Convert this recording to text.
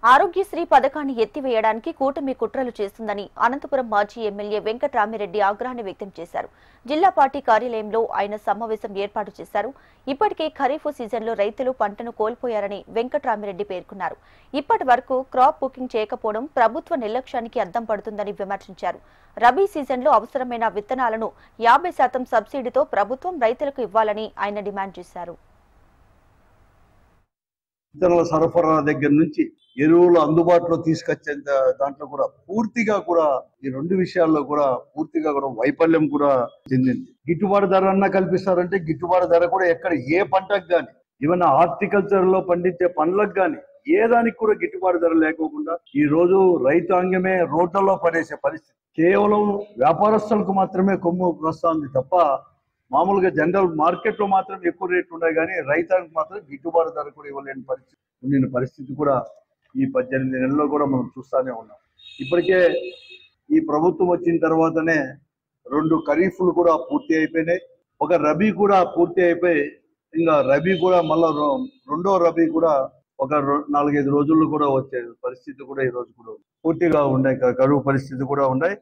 ఆరోగ్యశ్రీ పథకాన్ని ఎత్తివేయడానికి కూటమి కుట్రలు చేస్తుందని అనంతపురం మాజీ ఎమ్మెల్యే వెంకట్రామిరెడ్డి ఆగ్రహాన్ని వ్యక్తం చేశారు. జిల్లా పార్టీ కార్యాలయంలో ఆయన సమావేశం ఏర్పాటు చేశారు. ఇప్పటికే ఖరీఫ్ సీజన్లో రైతులు పంటను కోల్పోయారని వెంకట్రామిరెడ్డి పేర్కొన్నారు. ఇప్పటి వరకు క్రాప్ బుకింగ్ చేయకపోవడం ప్రభుత్వ నిర్లక్ష్యానికి అద్దం పడుతుందని విమర్శించారు. రబీ సీజన్లో అవసరమైన విత్తనాలను 50% సబ్సిడీతో ప్రభుత్వం రైతులకు ఇవ్వాలని ఆయన డిమాండ్ చేశారు. విత్తనాల సరఫరా దగ్గర నుంచి ఎరువులు అందుబాటులో తీసుకొచ్చే దాంట్లో కూడా పూర్తిగా కూడా ఈ రెండు విషయాల్లో కూడా పూర్తిగా కూడా వైఫల్యం కూడా చెందింది. గిట్టుబాటు ధర అన్నా కల్పిస్తారంటే గిట్టుబాటు ధర కూడా ఎక్కడ ఏ పంటకు కానీ ఈవెన్ హార్టికల్చర్ లో పండించే పండ్లకు కానీ ఏ దానికి కూడా గిట్టుబాటు ధర లేకోకుండా ఈ రోజు రైతాంగమే రోడ్లలో పడేసే పరిస్థితి. కేవలం వ్యాపారస్తులకు మాత్రమే కొమ్ము వస్తుంది తప్ప మామూలుగా జనరల్ మార్కెట్ లో మాత్రం ఎక్కువ రేట్లు ఉన్నాయి కానీ రైతానికి మాత్రం గిట్టుబాటు ధర కూడా ఇవ్వలేని పరిస్థితి కూడా ఈ 18 నెలల్లో కూడా మనం చూస్తూనే ఉన్నాం. ఇప్పటికే ఈ ప్రభుత్వం వచ్చిన తర్వాతనే 2 ఖరీఫ్లు కూడా పూర్తి అయిపోయినాయి. ఒక రబీ కూడా పూర్తి అయిపోయి ఇంకా రబీ కూడా మళ్ళా రెండో రబీ కూడా ఒక 4-5 రోజుల్లో కూడా వచ్చే పరిస్థితి కూడా ఈ రోజు కూడా పూర్తిగా ఉన్నాయి. కరువు పరిస్థితి కూడా ఉన్నాయి.